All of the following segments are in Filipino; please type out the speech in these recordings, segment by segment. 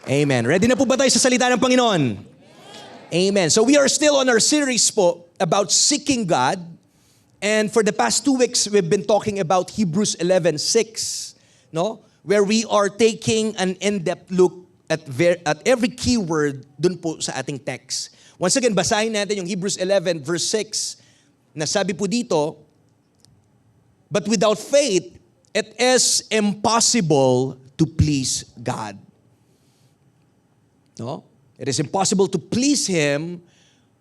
Amen. Ready na po ba tayo sa salita ng Panginoon? Amen. So we are still on our series po about seeking God. And for the past 2 weeks, we've been talking about Hebrews 11:6, no? Where we are taking an in-depth look at every keyword dun po sa ating text. Once again, basahin natin yung Hebrews 11 verse 6 na sabi po dito, "But without faith, it is impossible to please God." No? It is impossible to please Him,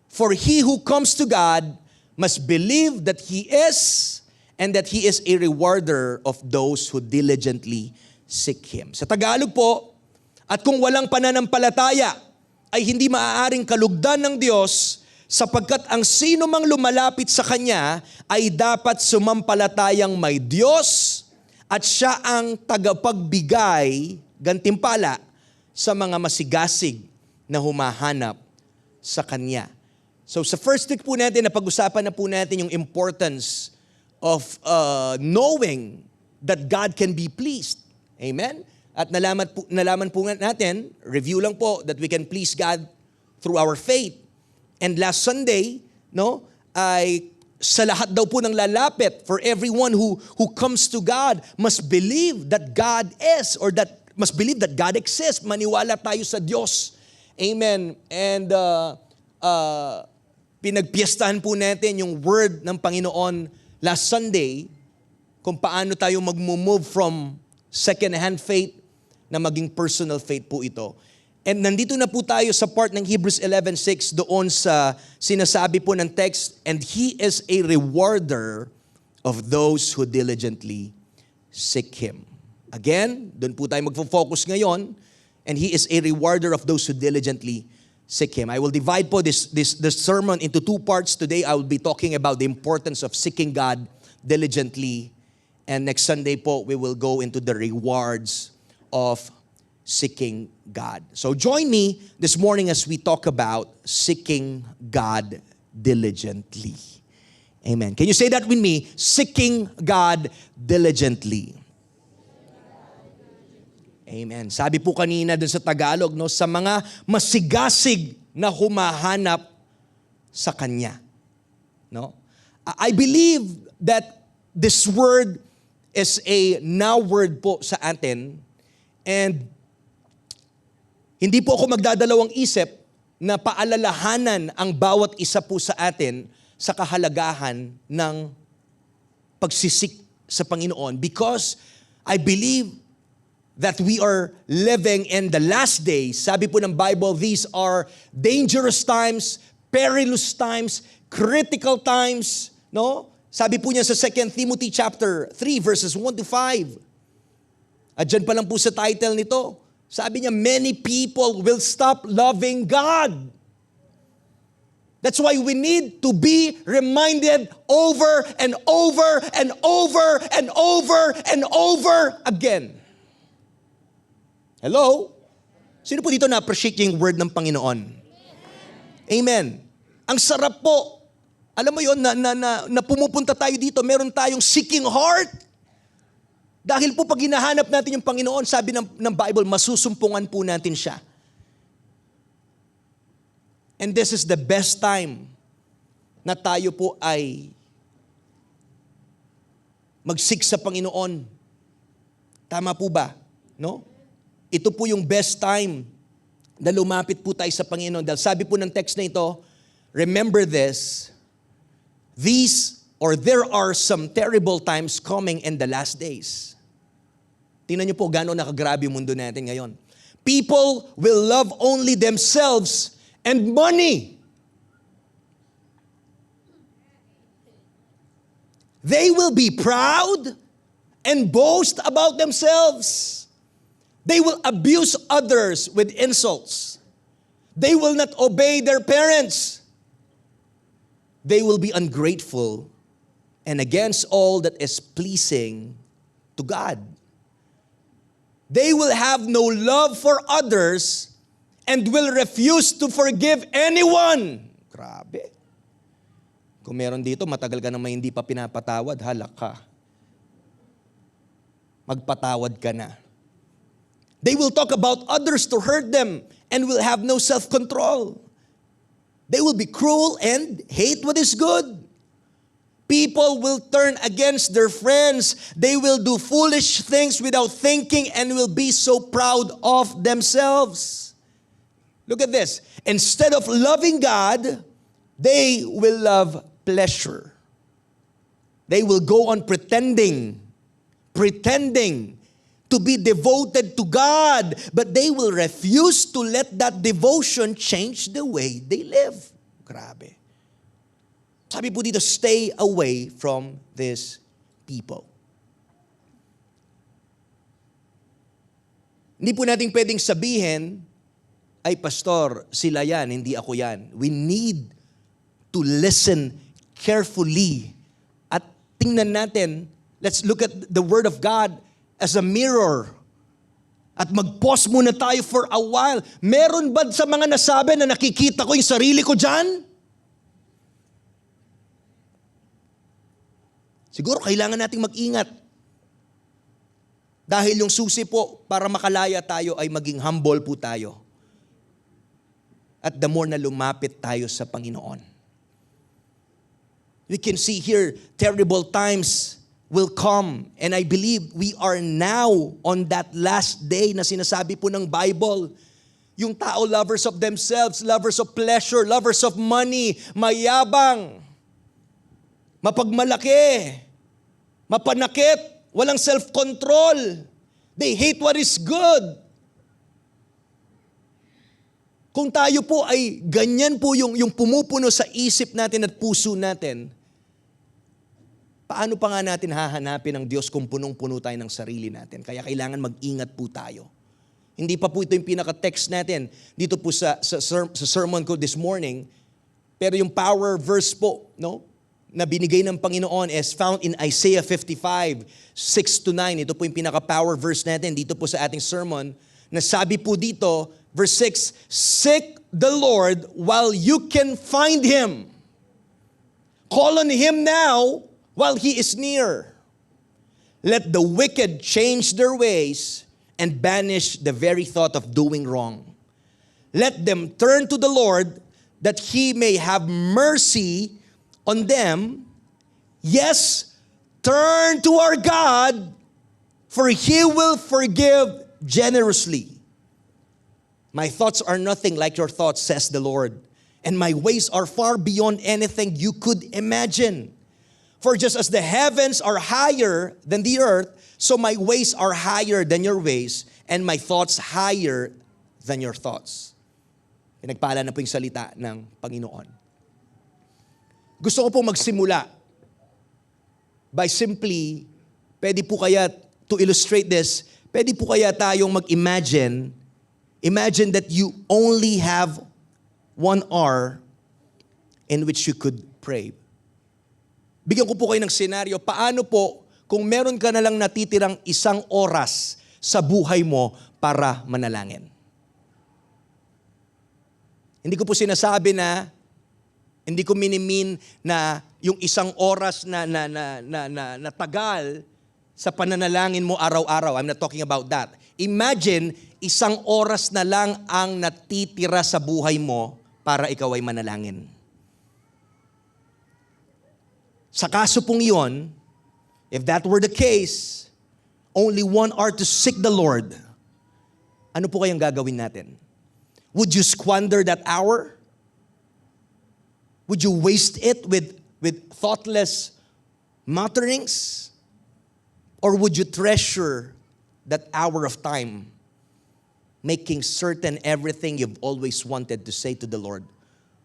for he who comes to God must believe that He is, and that He is a rewarder of those who diligently seek Him. Sa Tagalog po, at kung walang pananampalataya, ay hindi maaaring kalugdan ng Diyos, sapagkat ang sino mang lumalapit sa Kanya ay dapat sumampalatayang may Diyos at Siya ang tagapagbigay, gantimpala, sa mga masigasig na humahanap sa Kanya. So sa first week po natin, napag-usapan na po natin yung importance of knowing that God can be pleased. Amen? At nalaman po natin, review lang po, that we can please God through our faith. And last Sunday, no, ay sa lahat daw po ng lalapit, for everyone who comes to God must believe that God is, or that must believe that God exists. Maniwala tayo sa Diyos. Amen. And pinagpiestahan po natin yung word ng Panginoon last Sunday, kung paano tayo mag-move from second-hand faith na maging personal faith po ito. And nandito na po tayo sa part ng Hebrews 11:6 doon sa sinasabi po ng text, "And He is a rewarder of those who diligently seek Him." Again, doon po tayo magfo-focus ngayon, and He is a rewarder of those who diligently seek Him. I will divide po this sermon into 2 parts. Today, I will be talking about the importance of seeking God diligently. And next Sunday po, we will go into the rewards of seeking God. So join me this morning as we talk about seeking God diligently. Amen. Can you say that with me? Seeking God diligently. Amen. Sabi po kanina dun sa Tagalog, no, sa mga masigasig na humahanap sa Kanya. No? I believe that this word is a now word po sa atin, and hindi po ako magdadalawang isip na paalalahanan ang bawat isa po sa atin sa kahalagahan ng pagsisik sa Panginoon, because I believe that we are living in the last days. Sabi po ng Bible, these are dangerous times, perilous times, critical times, no? Sabi po niya sa 2 Timothy chapter 3 verses 1 to 5. At dyan pa lang po sa title nito. Sabi niya, many people will stop loving God. That's why we need to be reminded over and over and over and over and over again. Hello? Sino po dito na-appreciate yung word ng Panginoon? Amen. Ang sarap po. Alam mo yun, na pumupunta tayo dito, meron tayong seeking heart. Dahil po pag hinahanap natin yung Panginoon, sabi ng Bible, masusumpungan po natin siya. And this is the best time na tayo po ay mag-seek sa Panginoon. Tama po ba? No? Ito po yung best time na lumapit po tayo sa Panginoon. Dahil sabi po ng text na ito, remember this, there are some terrible times coming in the last days. Tingnan niyo po gano'n nakagrabe yung mundo natin ngayon. People will love only themselves and money. They will be proud and boast about themselves. They will abuse others with insults. They will not obey their parents. They will be ungrateful and against all that is pleasing to God. They will have no love for others and will refuse to forgive anyone. Grabe. Kung meron dito, matagal ka naman hindi pa pinapatawad, halak ka. Magpatawad ka na. They will talk about others to hurt them and will have no self-control. They will be cruel and hate what is good. People will turn against their friends. They will do foolish things without thinking and will be so proud of themselves. Look at this. Instead of loving God, they will love pleasure. They will go on pretending to be devoted to God, but they will refuse to let that devotion change the way they live. Grabe. Sabi po dito, stay away from these people. Hindi po natin pwedeng sabihin, ay pastor, sila yan, hindi ako yan. We need to listen carefully. At tingnan natin, let's look at the Word of God as a mirror. At mag-pause muna tayo for a while. Meron ba sa mga nasabi na nakikita ko yung sarili ko dyan? Siguro kailangan nating mag-ingat. Dahil yung susi po para makalaya tayo ay maging humble po tayo. At the more na lumapit tayo sa Panginoon. We can see here, terrible times will come. And I believe we are now on that last day na sinasabi po ng Bible. Yung tao, lovers of themselves, lovers of pleasure, lovers of money, mayabang, mapagmalaki, mapanakit, walang self-control. They hate what is good. Kung tayo po ay ganyan po yung pumupuno sa isip natin at puso natin, paano pa nga natin hahanapin ang Diyos kung punong-puno tayo ng sarili natin? Kaya kailangan mag-ingat po tayo. Hindi pa po ito yung pinaka-text natin dito po sa sermon ko this morning, pero yung power verse po, no, na binigay ng Panginoon is found in Isaiah 55, 6-9. Ito po yung pinaka-power verse natin dito po sa ating sermon, na sabi po dito, verse 6, seek the Lord while you can find Him. Call on Him now while He is near. Let the wicked change their ways and banish the very thought of doing wrong. Let them turn to the Lord that He may have mercy on them. Yes, turn to our God, for He will forgive generously. My thoughts are nothing like your thoughts, says the Lord, and my ways are far beyond anything you could imagine. For just as the heavens are higher than the earth, so my ways are higher than your ways, and my thoughts higher than your thoughts. Pinagpala na po yung salita ng Panginoon. Gusto ko po magsimula by simply, pwede po kaya, to illustrate this, pwede po kaya tayong mag-imagine, imagine that you only have 1 hour in which you could pray. Bigyan ko po kayo ng senaryo, paano po kung meron ka na lang natitirang 1 oras sa buhay mo para manalangin? Hindi ko po sinasabi na, hindi ko minimin na yung 1 oras na tagal sa pananalangin mo araw-araw. I'm not talking about that. Imagine, 1 oras na lang ang natitira sa buhay mo para ikaw ay manalangin. Sa kaso pong iyon, if that were the case, only 1 hour to seek the Lord, ano po kayang gagawin natin? Would you squander that hour? Would you waste it with thoughtless mutterings? Or would you treasure that hour of time, making certain everything you've always wanted to say to the Lord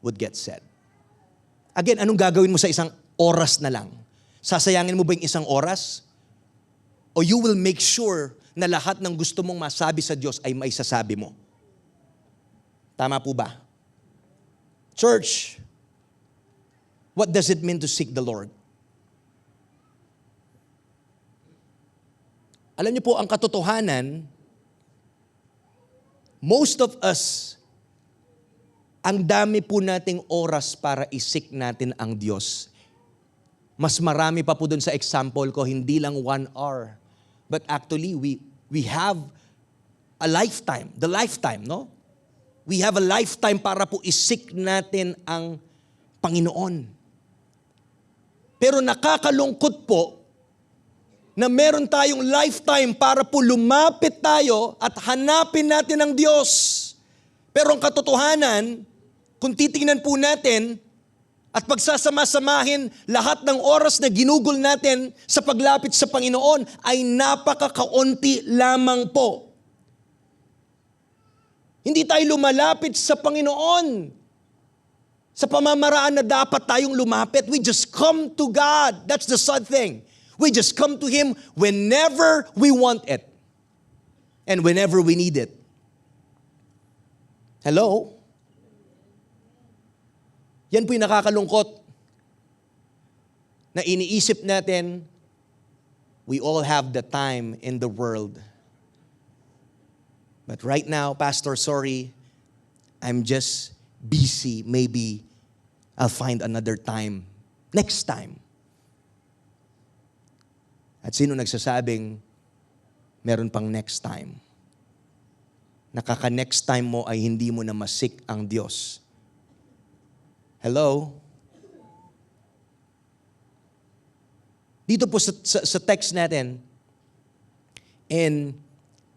would get said? Again, anong gagawin mo sa 1 oras na lang? Sasayangin mo ba yung 1 oras? O you will make sure na lahat ng gusto mong masabi sa Diyos ay maisasabi mo? Tama po ba? Church, what does it mean to seek the Lord? Alam niyo po, ang katotohanan, most of us, ang dami po nating oras para isik natin ang Diyos. Mas marami pa po dun sa example ko, hindi lang 1 hour. But actually, we have a lifetime, the lifetime, no? We have a lifetime para po isik natin ang Panginoon. Pero nakakalungkot po na meron tayong lifetime para po lumapit tayo at hanapin natin ang Diyos. Pero ang katotohanan, kung titingnan po natin at pagsasama-samahin lahat ng oras na ginugol natin sa paglapit sa Panginoon ay napakakaunti lamang po. Hindi tayo lumalapit sa Panginoon sa pamamaraan na dapat tayong lumapit. We just come to God. That's the sad thing. We just come to Him whenever we want it and whenever we need it. Hello? Yan po yung nakakalungkot na iniisip natin, we all have the time in the world. But right now, Pastor, sorry, I'm just busy. Maybe I'll find another time. Next time. At sino nagsasabing meron pang next time? Nakaka-next time mo ay hindi mo na masik ang Diyos. Hello? Dito po sa text natin, in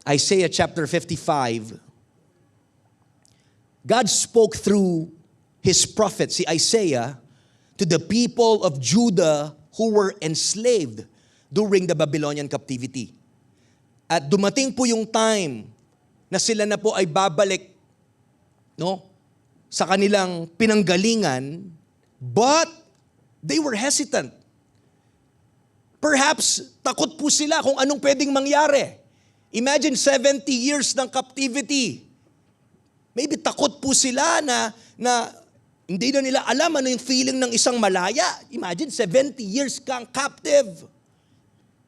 Isaiah chapter 55, God spoke through His prophet, si Isaiah, to the people of Judah who were enslaved during the Babylonian captivity. At dumating po yung time na sila na po ay babalik, no, sa kanilang pinanggalingan, but they were hesitant. Perhaps takot po sila kung anong pwedeng mangyari. Imagine 70 years ng captivity. Maybe takot po sila na hindi na nila alam ano yung feeling ng isang malaya. Imagine 70 years kang captive.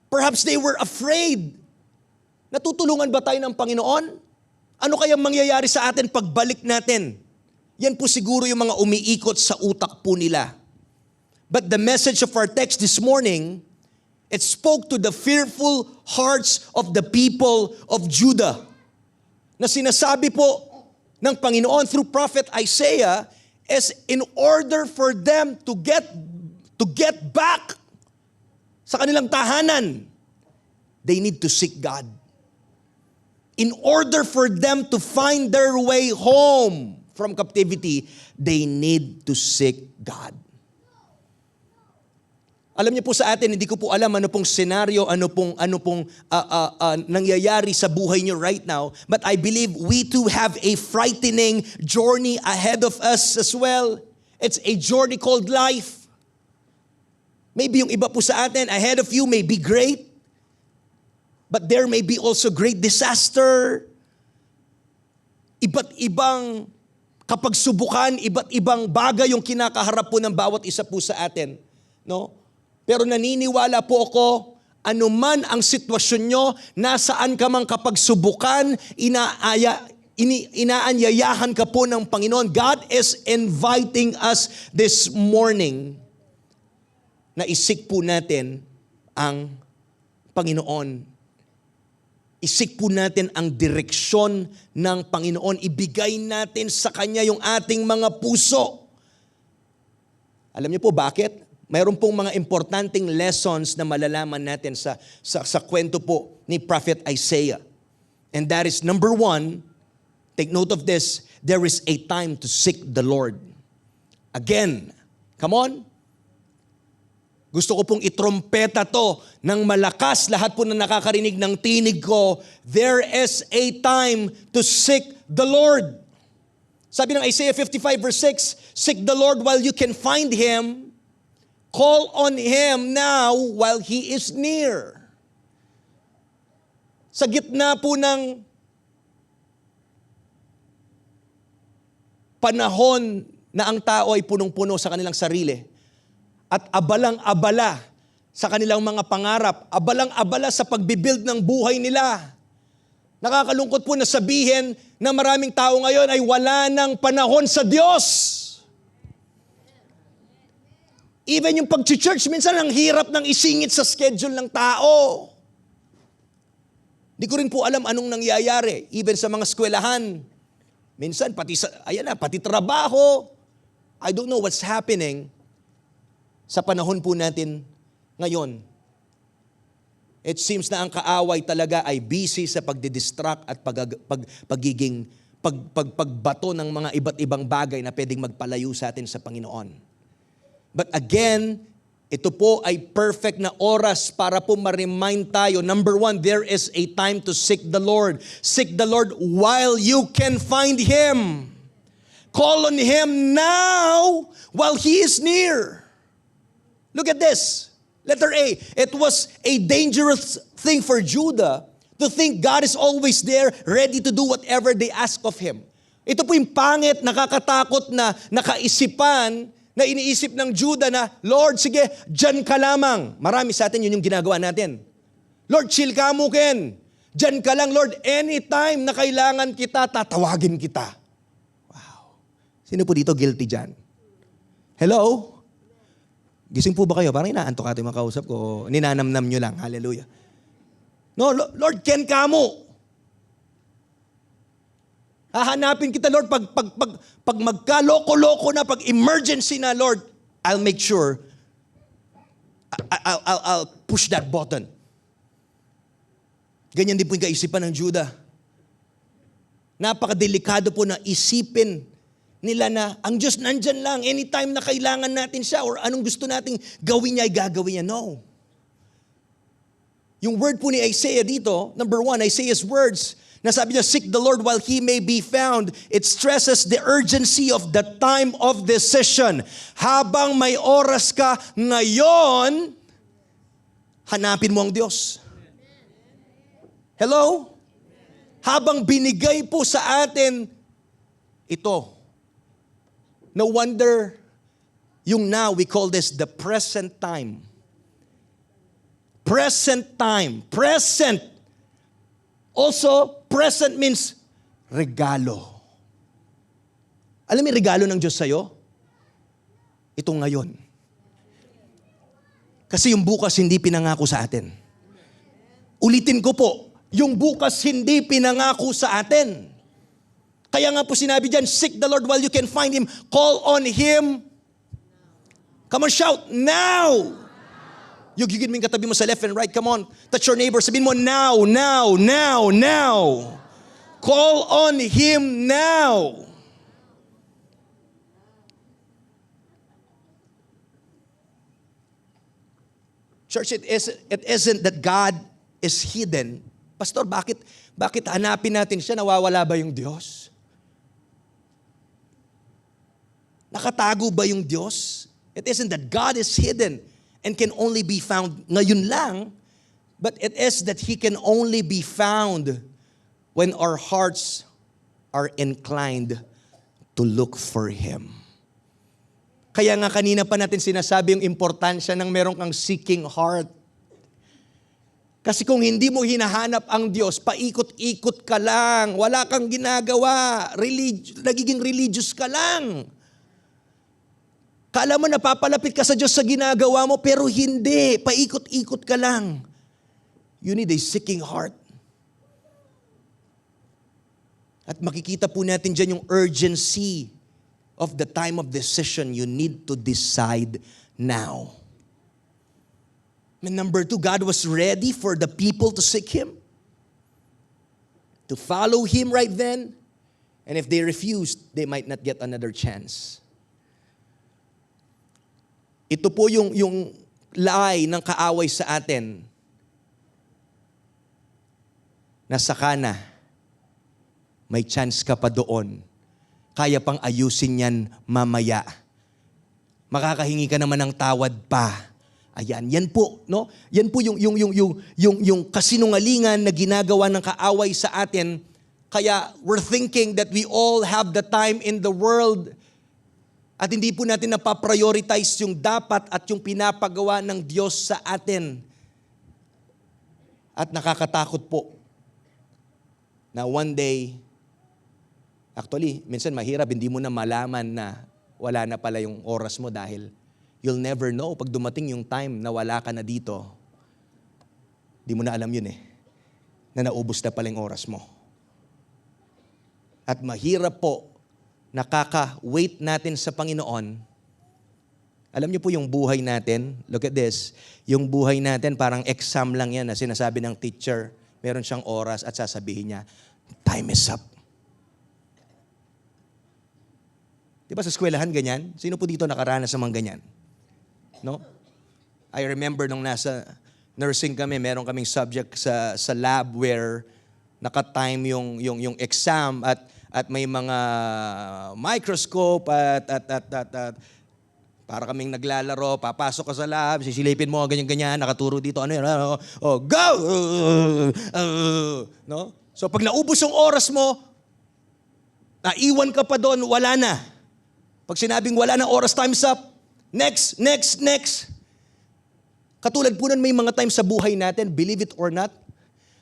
Perhaps they were afraid. Natutulungan ba tayo ng Panginoon? Ano kayang mangyayari sa atin pagbalik natin? Yan po siguro yung mga umiikot sa utak po nila. But the message of our text this morning, it spoke to the fearful hearts of the people of Judah. Na sinasabi po ng Panginoon through Prophet Isaiah is in order for them to get back sa kanilang tahanan, they need to seek God. In order for them to find their way home from captivity, they need to seek God. Alam niyo po sa atin, hindi ko po alam ano pong senaryo, ano pong nangyayari sa buhay niyo right now, but I believe we too have a frightening journey ahead of us as well. It's a journey called life. Maybe yung iba po sa atin, ahead of you may be great, but there may be also great disaster. Iba't ibang kapagsubukan, iba't ibang bagay yung kinakaharap po ng bawat isa po sa atin. No? Pero naniniwala po ako, anuman ang sitwasyon nyo, nasaan ka mang kapagsubukan, inaanyayahan ka po ng Panginoon. God is inviting us this morning na isik po natin ang Panginoon. Isik po natin ang direksyon ng Panginoon. Ibigay natin sa Kanya yung ating mga puso. Alam niyo po bakit? Mayroon pong mga importanteng lessons na malalaman natin sa kwento po ni Prophet Isaiah. And that is number 1, take note of this, there is a time to seek the Lord. Again, come on. Gusto ko pong itrompeta to ng malakas, lahat po na nakakarinig ng tinig ko, there is a time to seek the Lord. Sabi ng Isaiah 55 verse 6, seek the Lord while you can find Him, call on Him now while He is near. Sa gitna po ng panahon na ang tao ay punong-puno sa kanilang sarili at abalang-abala sa kanilang mga pangarap, abalang-abala sa pagbibuild ng buhay nila. Nakakalungkot po na sabihin na maraming tao ngayon ay wala ng panahon sa Diyos. Even yung pag-church, minsan ang hirap ng isingit sa schedule ng tao. Di ko rin po alam anong nangyayari, even sa mga eskwelahan. Minsan, pati trabaho. I don't know what's happening sa panahon po natin ngayon. It seems na ang kaaway talaga ay busy sa pagdidistract at pagbato ng mga iba't ibang bagay na pwedeng magpalayo sa atin sa Panginoon. But again, ito po ay perfect na oras para po ma-remind tayo. Number one, there is a time to seek the Lord. Seek the Lord while you can find Him. Call on Him now while He is near. Look at this. Letter A, it was a dangerous thing for Judah to think God is always there, ready to do whatever they ask of Him. Ito po yung pangit, nakakatakot na nakaisipan na iniisip ng Judah na, Lord, sige, dyan ka lamang. Marami sa atin, yun yung ginagawa natin. Lord, chill ka mo, Ken. Dyan ka lang, Lord. Anytime na kailangan kita, tatawagin kita. Wow. Sino po dito guilty dyan? Hello? Gising po ba kayo? Parang inaantok ato yung mga kausap ko. Ninanamnam nyo lang. Hallelujah. No, Lord, Ken ka mo. Hahanapin kita, Lord, pag magka-loko-loko na, pag emergency na, Lord, I'll make sure, I'll push that button. Ganyan din po yung kaisipan ng Judah. Napakadelikado po na isipin nila na ang Diyos nandyan lang, anytime na kailangan natin siya, or anong gusto nating gawin niya, ay gagawin niya. No. Yung word po ni Isaiah dito, number one, Isaiah's words, nasabi niya, seek the Lord while He may be found. It stresses the urgency of the time of decision. Habang may oras ka ngayon, hanapin mo ang Diyos. Hello? Habang binigay po sa atin ito. No wonder, yung now, we call this the present time. Present time. Present. Also, present means regalo. Alam mo yung regalo ng Diyos sa'yo? Ito ngayon. Kasi yung bukas hindi pinangako sa atin. Ulitin ko po, yung bukas hindi pinangako sa atin. Kaya nga po sinabi dyan, seek the Lord while you can find Him. Call on Him. Come on, shout, now! Yugigin mo yung katabi mo sa left and right. Come on. Touch your neighbor. Sabihin mo, now, now, now, now. Call on Him now. Church, it isn't that God is hidden. Pastor, bakit hanapin natin siya? Nawawala ba yung Diyos? Nakatago ba yung Diyos? It isn't that God is hidden and can only be found ngayon lang, but it is that He can only be found when our hearts are inclined to look for Him. Kaya nga kanina pa natin sinasabi yung importansya ng meron kang seeking heart. Kasi kung hindi mo hinahanap ang Diyos, paikot-ikot ka lang, wala kang ginagawa, nagiging religious ka lang. Kala mo napapalapit ka sa Diyos sa ginagawa mo, pero hindi. Paikot-ikot ka lang. You need a seeking heart. At makikita po natin dyan yung urgency of the time of decision. You need to decide now. And number two, God was ready for the people to seek Him, to follow Him right then. And if they refused, they might not get another chance. Ito po yung lie ng kaaway sa atin. Nasaka na. May chance ka pa doon. Kaya pang ayusin yan mamaya. Makakahingi ka naman ng tawad pa. Ayan, yan po, no? Yan po yung kasinungalingan na ginagawa ng kaaway sa atin. Kaya we're thinking that we all have the time in the world. At hindi po natin napaprioritize yung dapat at yung pinapagawa ng Diyos sa atin. At nakakatakot po na one day, actually, minsan mahirap, hindi mo na malaman na wala na pala yung oras mo dahil you'll never know pag dumating yung time na wala ka na dito. Di mo na alam yun eh. na naubos na pala yung oras mo. At mahirap po, nakaka-wait natin sa Panginoon. Alam niyo po yung buhay natin, look at this, yung buhay natin parang exam lang yan na sinasabi ng teacher, meron siyang oras at sasabihin niya, time is up. Di ba sa eskwelahan ganyan? Sino po dito nakaranas sa mga ganyan? No? I remember nung nasa nursing kami, meron kaming subject sa lab where naka-time yung exam at may mga microscope at para kaming naglalaro, papasok ka sa lab, sisilipin mo, ganyan-ganyan, nakaturo dito, ano yun, oh, go! No? So pag naubos yung oras mo, naiwan ka pa doon, wala na. Pag sinabing wala na oras, time's up. Next. Katulad po nun, may mga times sa buhay natin, believe it or not,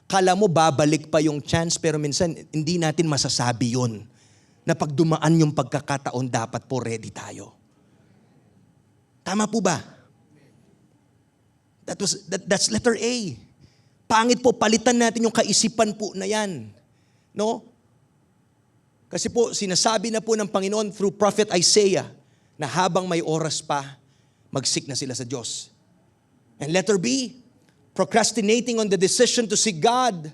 kala mo babalik pa yung chance, pero minsan hindi natin masasabi yun. Na pag dumaan yung pagkakataon, dapat po ready tayo. Tama po ba? That's letter A. Pangit po, palitan natin yung kaisipan po na yan. No? Kasi po, sinasabi na po ng Panginoon through Prophet Isaiah na habang may oras pa, mag-seek na sila sa Diyos. And letter B, procrastinating on the decision to seek God,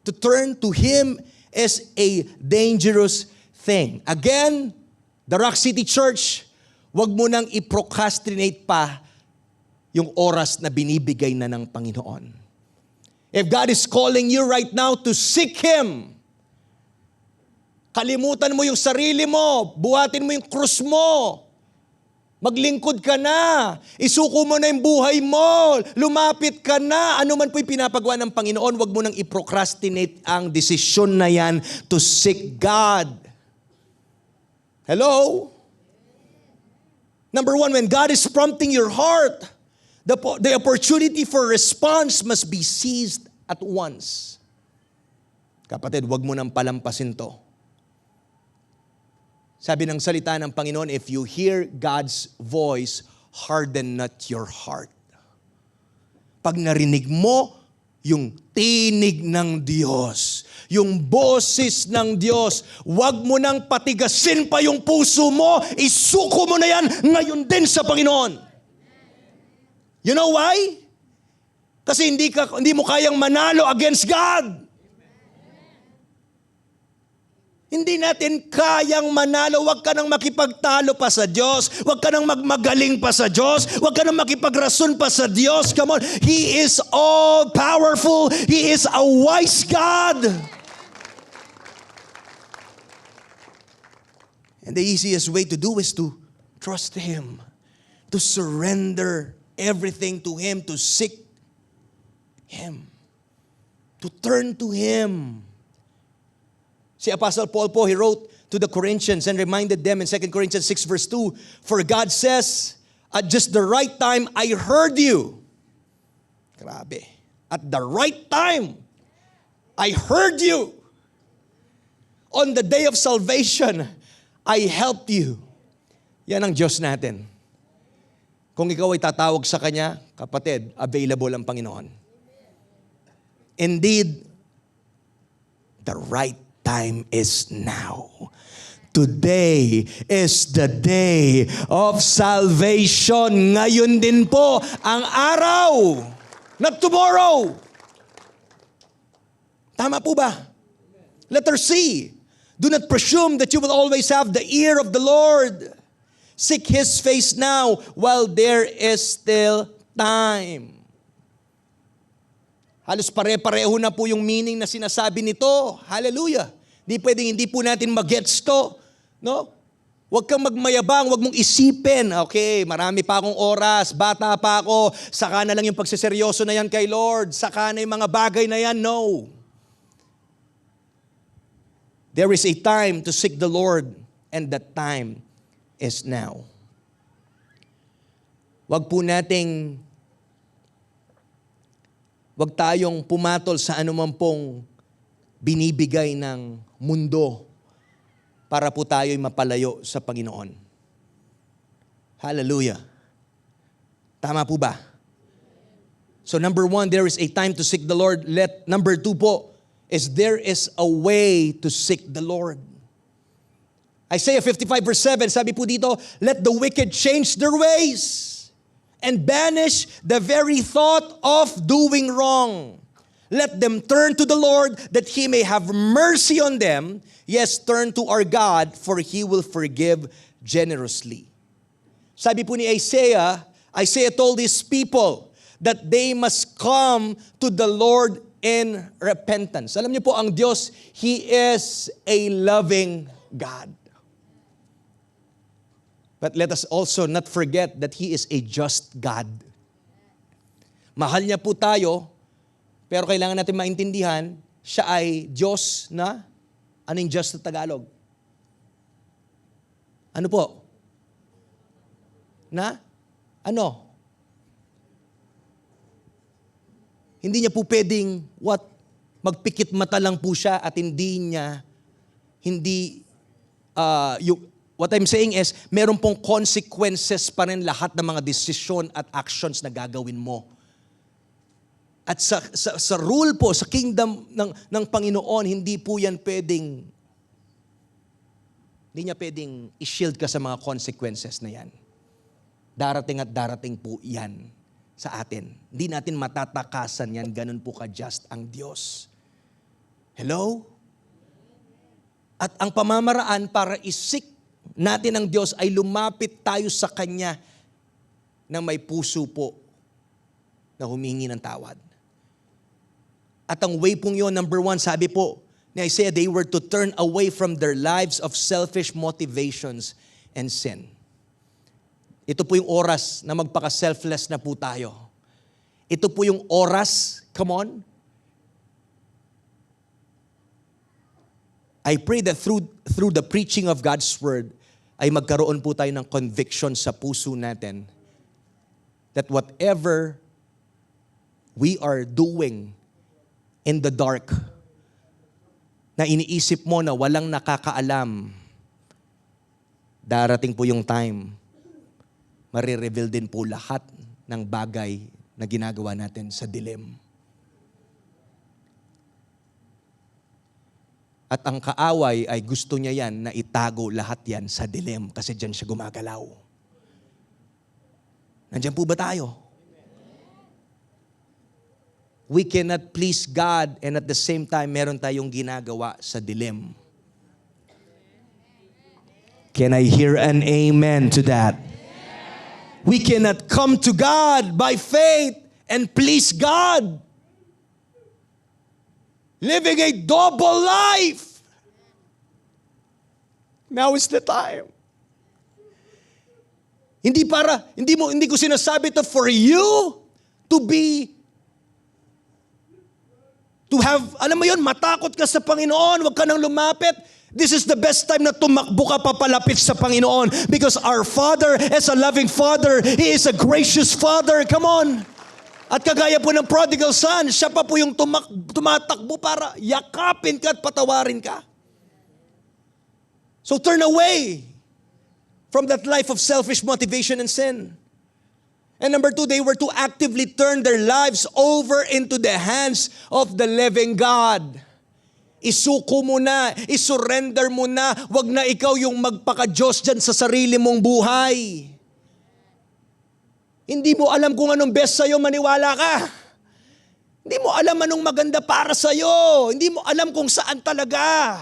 to turn to Him is a dangerous thing. Again, the Rock City Church, wag mo nang i-procrastinate pa yung oras na binibigay na ng Panginoon. If God is calling you right now to seek Him, kalimutan mo yung sarili mo, buhatin mo yung krus mo, maglingkod ka na, isuko mo na yung buhay mo, lumapit ka na, ano man po yung pinapagawa ng Panginoon, wag mo nang i-procrastinate ang desisyon na yan to seek God. Hello? Number one, when God is prompting your heart, the opportunity for response must be seized at once. Kapatid, wag mo nang palampasin to. Sabi ng salita ng Panginoon, if you hear God's voice, harden not your heart. Pag narinig mo yung tinig ng Diyos, yung boses ng Diyos, wag mo nang patigasin pa yung puso mo, isuko mo na yan ngayon din sa Panginoon. You know why? Kasi hindi mo kayang manalo against God. Hindi natin kayang manalo. Huwag ka nang makipagtalo pa sa Diyos. Huwag ka nang magmagaling pa sa Diyos. Huwag ka nang makipagrason pa sa Diyos. Come on. He is all powerful. He is a wise God. And the easiest way to do is to trust Him. To surrender everything to Him. To seek Him. To turn to Him. Si Apostle Paul po, he wrote to the Corinthians and reminded them in 2 Corinthians 6 verse 2, for God says, at just the right time, I heard you. Grabe. At the right time, I heard you. On the day of salvation, I helped you. Yan ang Diyos natin. Kung ikaw ay tatawag sa Kanya, kapatid, available ang Panginoon. Indeed, the right time is now. Today is the day of salvation. Ngayon din po ang araw, not tomorrow. Tama po ba? Letter C, do not presume that you will always have the ear of the Lord. Seek His face now while there is still time. Halos pare-pareho na po yung meaning na sinasabi nito. Hallelujah. Di pwedeng hindi po natin mag-gets to. No? Huwag kang magmayabang, huwag mong isipin. Okay, marami pa akong oras, bata pa ako, saka na lang yung pagseseryoso na yan kay Lord, saka na yung mga bagay na yan. No. There is a time to seek the Lord, and that time is now. Huwag po nating Huwag tayong pumatol sa anuman pong binibigay ng mundo para po tayo'y mapalayo sa Panginoon. Hallelujah. Tama po ba? So number one, there is a time to seek the Lord. Number two po, is there is a way to seek the Lord. Isaiah 55 verse 7, sabi po dito, let the wicked change their ways and banish the very thought of doing wrong. Let them turn to the Lord that He may have mercy on them. Yes, turn to our God, for He will forgive generously. Sabi po ni Isaiah told His people that they must come to the Lord in repentance. Alam niyo po, ang Diyos, He is a loving God. But let us also not forget that He is a just God. Mahal niya po tayo, pero kailangan natin maintindihan, siya ay Diyos na, ano yung just na Tagalog? Ano po? Na? Ano? Hindi niya po pwedeng, magpikit mata lang po siya at what I'm saying is, meron pong consequences pa rin lahat ng mga desisyon at actions na gagawin mo. At sa rule po, sa kingdom ng Panginoon, hindi niya pwedeng i-shield ka sa mga consequences na yan. Darating at darating po yan sa atin. Hindi natin matatakasan yan, ganun po ka-just ang Diyos. Hello? At ang pamamaraan para isik natin ang Diyos ay lumapit tayo sa Kanya na may puso po na humingi ng tawad. At ang way pong yun, number 1, sabi po ni Isaiah, they were to turn away from their lives of selfish motivations and sin. Ito po yung oras na magpaka-selfless na po tayo. Ito po yung oras, come on. I pray that through the preaching of God's Word, ay magkaroon po tayo ng conviction sa puso natin that whatever we are doing in the dark, na iniisip mo na walang nakakaalam, darating po yung time, marireveal din po lahat ng bagay na ginagawa natin sa dilim. At ang kaaway ay gusto niya yan na itago lahat yan sa dilim kasi dyan siya gumagalaw. Nandiyan po ba tayo? We cannot please God and at the same time meron tayong ginagawa sa dilim. Can I hear an amen to that? We cannot come to God by faith and please God. Living a double life. Now is the time. Hindi ko sinasabi to for you to have, alam mo yun, matakot ka sa Panginoon, huwag ka nang lumapit. This is the best time na tumakbo ka papalapit sa Panginoon because our Father is a loving Father. He is a gracious Father. Come on. At kagaya po ng prodigal son, siya pa po yung tumatakbo para yakapin ka at patawarin ka. So turn away from that life of selfish motivation and sin. And number 2, they were to actively turn their lives over into the hands of the living God. Isuko mo na, isurrender mo na, wag na ikaw yung magpaka-Diyos dyan sa sarili mong buhay. Hindi mo alam kung anong best sa'yo, maniwala ka. Hindi mo alam anong maganda para sa'yo. Hindi mo alam kung saan talaga.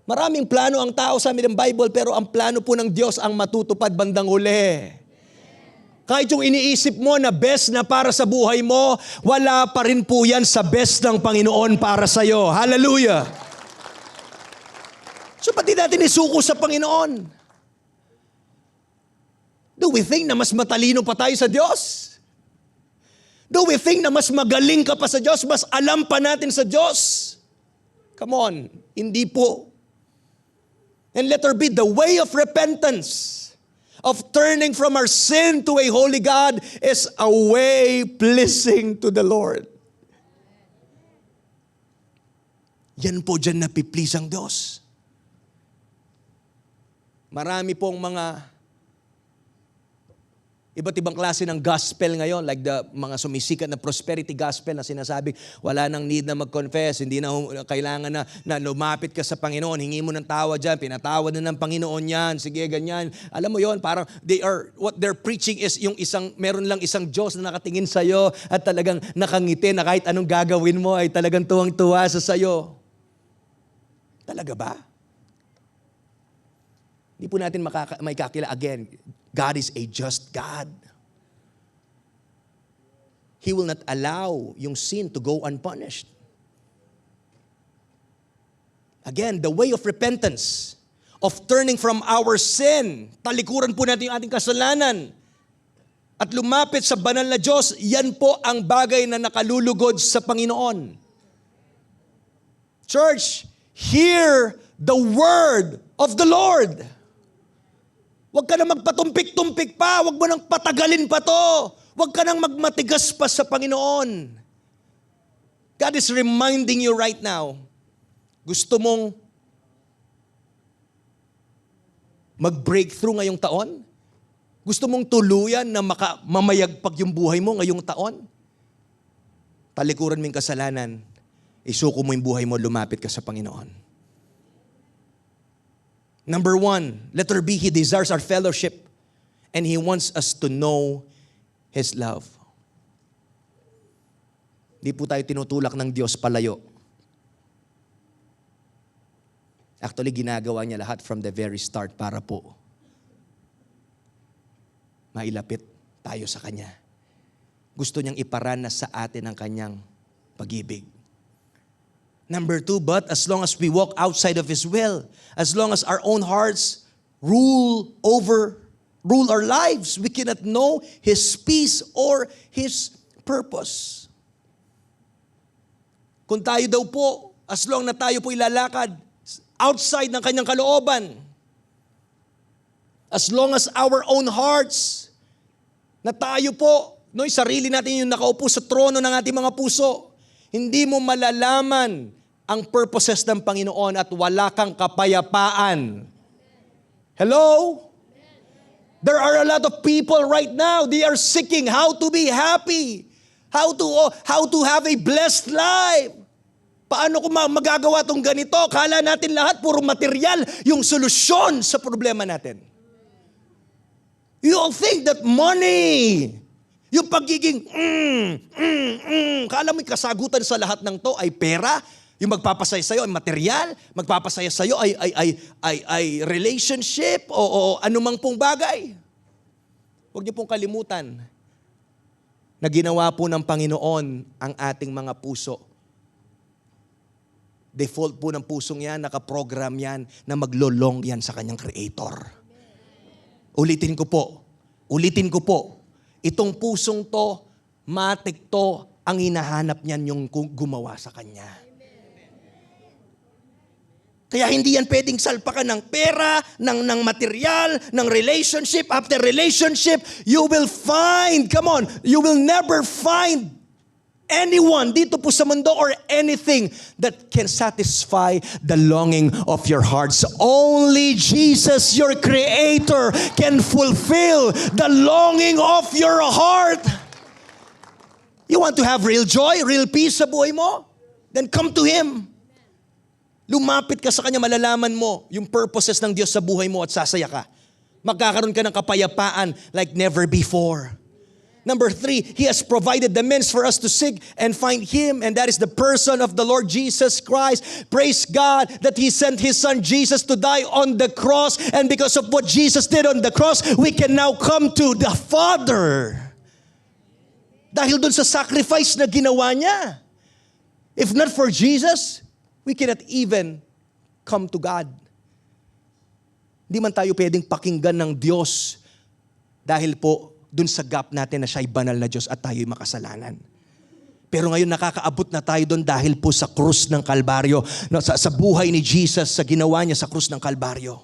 Maraming plano ang tao sa amin ng Bible, pero ang plano po ng Diyos ang matutupad bandang huli. Kahit yung iniisip mo na best na para sa buhay mo, wala pa rin po yan sa best ng Panginoon para sa'yo. Hallelujah! So pati natin isuko sa Panginoon. Do we think na mas matalino pa tayo sa Diyos? Do we think na mas magaling ka pa sa Diyos? Mas alam pa natin sa Diyos? Come on, hindi po. And let there be the way of repentance, of turning from our sin to a holy God is a way pleasing to the Lord. Yan po dyan napiplease ang Diyos. Marami pong mga Iba't ibang klase ng gospel ngayon, like the mga sumisikat na prosperity gospel na sinasabi, wala nang need na mag-confess, hindi na kailangan na lumapit ka sa Panginoon, hingi mo ng tawad dyan, pinatawad na ng Panginoon yan, sige, ganyan. Alam mo yon, parang what they're preaching is yung meron lang isang Diyos na nakatingin sa'yo at talagang nakangiti na kahit anong gagawin mo ay talagang tuwang-tuwa sa sa'yo. Talaga ba? Hindi po natin may kakila. Again, God is a just God. He will not allow yung sin to go unpunished. Again, the way of repentance, of turning from our sin, talikuran po natin yung ating kasalanan, at lumapit sa banal na Diyos, yan po ang bagay na nakalulugod sa Panginoon. Church, hear the word of the Lord. Huwag ka na magpatumpik-tumpik pa. Huwag mo nang patagalin pa to. Huwag ka nang magmatigas pa sa Panginoon. God is reminding you right now. Gusto mong mag-breakthrough ngayong taon? Gusto mong tuluyan na mamayagpag yung buhay mo ngayong taon? Talikuran mo yung kasalanan. Isuko mo yung buhay mo, lumapit ka sa Panginoon. Number 1, letter B, He desires our fellowship and He wants us to know His love. Di po tayo tinutulak ng Diyos palayo. Actually, ginagawa niya lahat from the very start para po mailapit tayo sa Kanya. Gusto niyang iparanas sa atin ang Kanyang pag-ibig. Number 2, but as long as we walk outside of His will, as long as our own hearts rule our lives, we cannot know His peace or His purpose. Kung tayo daw po, as long na tayo po ilalakad outside ng Kanyang kalooban, as long as our own hearts, na tayo po, yung sarili natin yung nakaupo sa trono ng ating mga puso, hindi mo malalaman ang purposes ng Panginoon at wala kang kapayapaan. Hello? There are a lot of people right now, they are seeking how to be happy, how to have a blessed life. Paano ko magagawa itong ganito? Kala natin lahat puro material yung solusyon sa problema natin. You all think that money, yung pagiging, kala mo yung kasagutan sa lahat ng to ay pera, yung magpapasaya sa'yo ay material, magpapasaya sa'yo ay relationship o anumang pong bagay. Huwag niyo pong kalimutan na ginawa po ng Panginoon ang ating mga puso. Default po ng pusong yan, nakaprogram yan na maglolong yan sa kanyang Creator. Ulitin ko po, itong pusong to, matik to, ang hinahanap niyan yung gumawa sa kanya. Kaya hindi yan pwedeng salpakan ng pera, ng material, ng relationship. After relationship, you will never find anyone dito po sa mundo or anything that can satisfy the longing of your hearts. Only Jesus, your Creator, can fulfill the longing of your heart. You want to have real joy, real peace sa buhay mo? Then come to Him. Lumapit ka sa Kanya, malalaman mo yung purposes ng Diyos sa buhay mo at sasaya ka. Magkakaroon ka ng kapayapaan like never before. Number 3, He has provided the means for us to seek and find Him, and that is the person of the Lord Jesus Christ. Praise God that He sent His Son Jesus to die on the cross, and because of what Jesus did on the cross, we can now come to the Father. Dahil dun sa sacrifice na ginawa niya. If not for Jesus, we cannot even come to God. Hindi man tayo pwedeng pakinggan ng Diyos dahil po dun sa gap natin na siya'y banal na Diyos at tayo'y makasalanan. Pero ngayon nakakaabot na tayo doon dahil po sa krus ng Kalbaryo, sa buhay ni Jesus, sa ginawa niya sa krus ng Kalbaryo.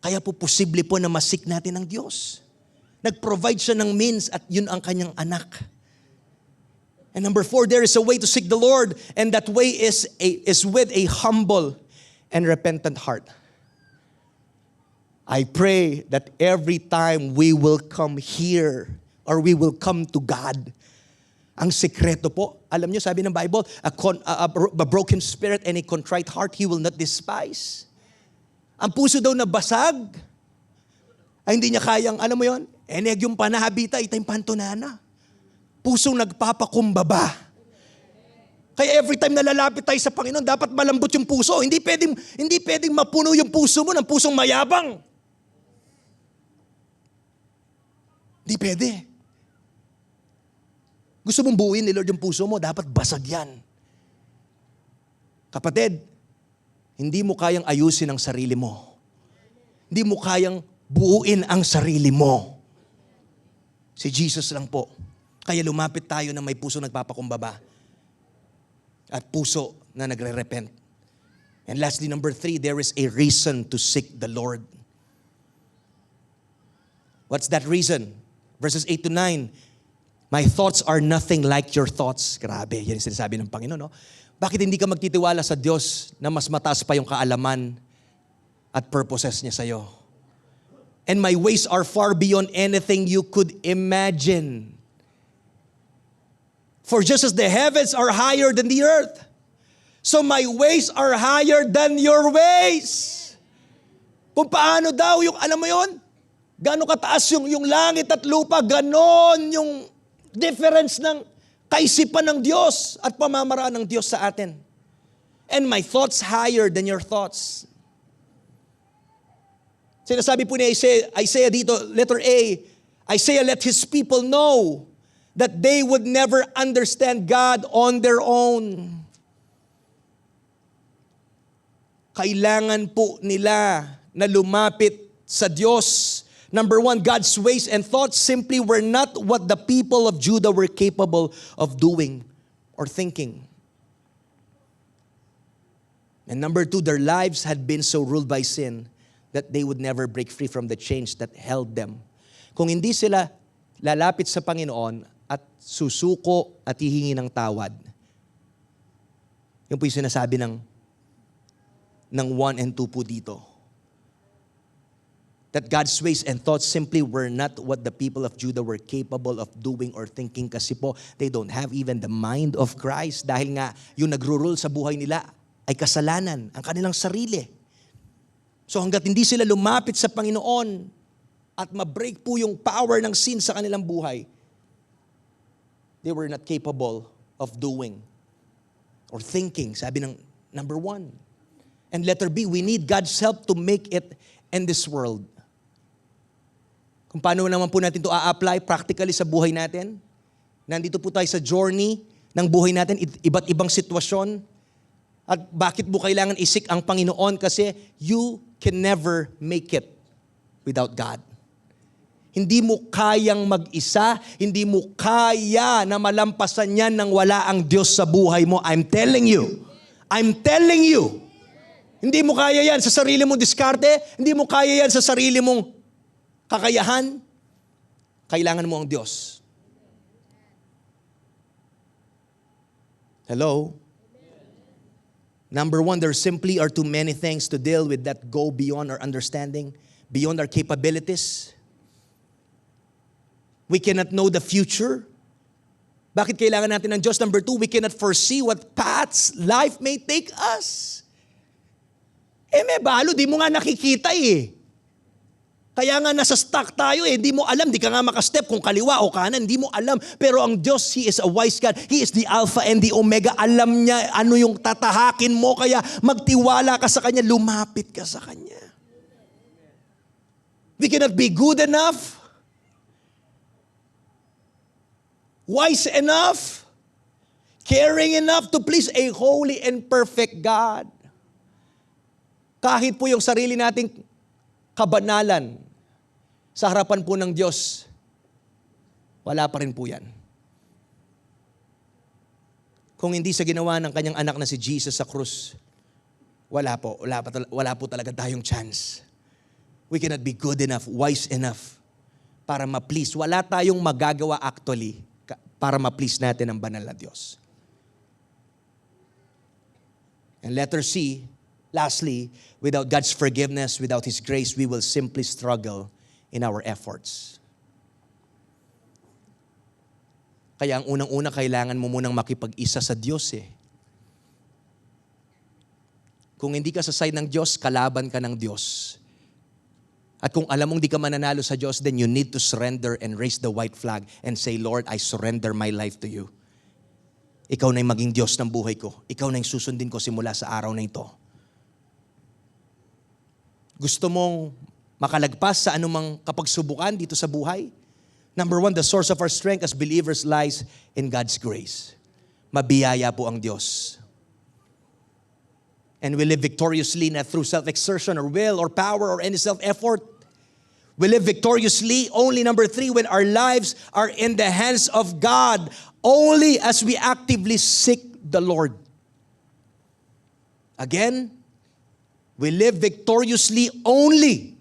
Kaya po posible po na masik natin ng Diyos. Nag-provide siya ng means at yun ang kanyang anak. And number 4, there is a way to seek the Lord, and that way is with a humble and repentant heart. I pray that every time we will come here or we will come to God, ang sekreto po, alam niyo, sabi ng Bible, a broken spirit and a contrite heart He will not despise. Ang puso daw na basag, ay hindi niya kayang, alam mo yon, eneg yung panahabita, itay pantunana. Pusong nagpapakumbaba. Kaya every time na lalapit tayo sa Panginoon, dapat malambot yung puso. Hindi pwedeng mapuno yung puso mo ng pusong mayabang. Hindi pwede. Gusto mong buuin ni Lord yung puso mo, dapat basag yan. Kapatid, hindi mo kayang ayusin ang sarili mo. Hindi mo kayang buuin ang sarili mo. Si Jesus lang po. Kaya lumapit tayo na may puso nagpapakumbaba at puso na nagre-repent. And lastly, number 3, there is a reason to seek the Lord. What's that reason? Verses 8 to 9. My thoughts are nothing like your thoughts. Grabe, yan yung sinasabi ng Panginoon. No? Bakit hindi ka magtitiwala sa Diyos na mas mataas pa yung kaalaman at purposes niya sa'yo? And my ways are far beyond anything you could imagine. For just as the heavens are higher than the earth, so my ways are higher than your ways. Kung paano daw yung, alam mo yun? Gano'ng kataas yung langit at lupa, ganon yung difference ng kaisipan ng Diyos at pamamaraan ng Diyos sa atin. And my thoughts higher than your thoughts. Sinasabi po ni Isaiah dito, letter A, Isaiah let his people know that they would never understand God on their own. Kailangan po nila na lumapit sa Diyos. Number 1, God's ways and thoughts simply were not what the people of Judah were capable of doing or thinking. And number 2, their lives had been so ruled by sin that they would never break free from the chains that held them. Kung hindi sila lalapit sa Panginoon at susuko at hihingi ng tawad, yun po yung sinasabi ng 1 and 2 po dito. That God's ways and thoughts simply were not what the people of Judah were capable of doing or thinking kasi po, they don't have even the mind of Christ dahil nga yung nagro-rule sa buhay nila ay kasalanan, ang kanilang sarili. So hanggat hindi sila lumapit sa Panginoon at ma-break po yung power ng sin sa kanilang buhay, they were not capable of doing or thinking, sabi ng number 1. And letter B, we need God's help to make it in this world. Kung paano naman po natin ito a-apply practically sa buhay natin. Nandito po tayo sa journey ng buhay natin, iba't ibang sitwasyon. At bakit mo kailangan isik ang Panginoon? Kasi you can never make it without God. Hindi mo kayang mag-isa, hindi mo kaya na malampasan yan nang wala ang Diyos sa buhay mo. I'm telling you. Hindi mo kaya yan sa sarili mong diskarte, hindi mo kaya yan sa sarili mong kakayahan. Kailangan mo ang Diyos. Hello? Number 1, there simply are too many things to deal with that go beyond our understanding, beyond our capabilities. We cannot know the future. Bakit kailangan natin ng Diyos? Number 2, we cannot foresee what paths life may take us. May balo, di mo nga nakikita eh. Kaya nga nasa stuck tayo eh, di mo alam, di ka nga makastep kung kaliwa o kanan, di mo alam. Pero ang Diyos, He is a wise God. He is the Alpha and the Omega. Alam niya ano yung tatahakin mo, kaya magtiwala ka sa Kanya, lumapit ka sa Kanya. We cannot be good enough, wise enough, caring enough to please a holy and perfect God. Kahit po yung sarili nating kabanalan sa harapan po ng Diyos, wala pa rin po yan. Kung hindi sa ginawa ng kanyang anak na si Jesus sa krus, wala po talaga tayong chance. We cannot be good enough, wise enough para ma-please. Wala tayong magagawa actually para ma-please natin ang banal na Diyos. And letter C, Lastly, without God's forgiveness, without His grace, we will simply struggle in our efforts. Kaya ang unang-una, kailangan mo munang makipag-isa sa Diyos eh. Kung hindi ka sa side ng Diyos, kalaban ka ng Diyos. At kung alam mong di ka mananalo sa Diyos, then you need to surrender and raise the white flag and say, Lord, I surrender my life to you. Ikaw na yung maging Diyos ng buhay ko. Ikaw na yung susundin ko simula sa araw na ito. Gusto mong makalagpas sa anumang kapagsubukan dito sa buhay? Number one, the source of our strength as believers lies in God's grace. Mabiyaya po ang Diyos. And we live victoriously not through self-exertion or will or power or any self-effort. We live victoriously only, number three, when our lives are in the hands of God. Only as we actively seek the Lord. Again, we live victoriously only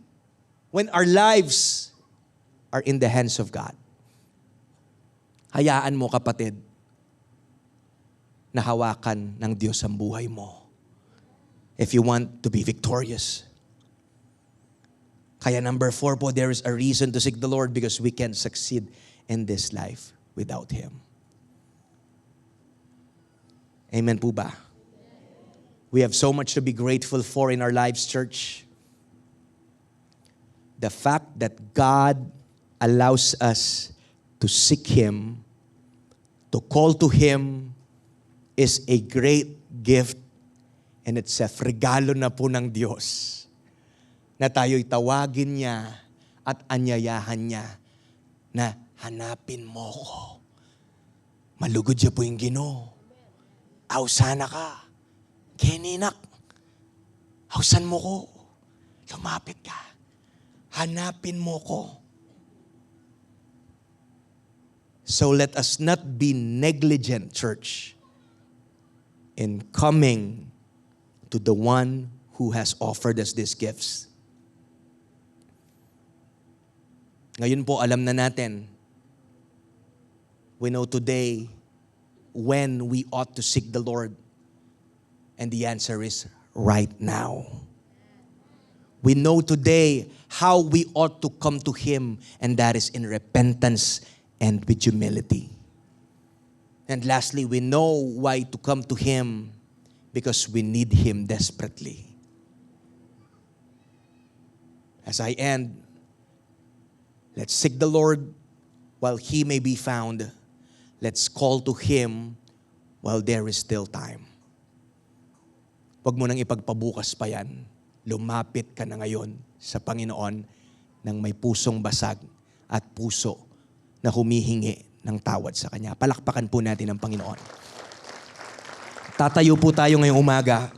when our lives are in the hands of God. Hayaan mo, kapatid, na hawakan ng Diyos ang buhay mo if you want to be victorious. Kaya number 4 po, there is a reason to seek the Lord because we can't succeed in this life without Him. Amen po ba? We have so much to be grateful for in our lives, church. The fact that God allows us to seek Him, to call to Him, is a great gift and it's a regalo na po ng Diyos na tayo'y tawagin niya at anyayahan niya na hanapin mo ko. Malugod siya po yung Ginoo. Awsana ka. Keninak. Awsan mo ko. Lumapit ka. Hanapin mo ko. So let us not be negligent, church, in coming to the one who has offered us these gifts. Ngayon po, alam na natin, we know today when we ought to seek the Lord. And the answer is right now. We know today how we ought to come to Him, and that is in repentance and with humility. And lastly, we know why to come to Him, because we need Him desperately. As I end, let's seek the Lord while He may be found. Let's call to Him while there is still time. Huwag mo nang ipagpabukas pa yan. Lumapit ka na ngayon sa Panginoon ng may pusong basag at puso na humihingi ng tawad sa Kanya. Palakpakan po natin ang Panginoon. Tatayo po tayo ngayong umaga.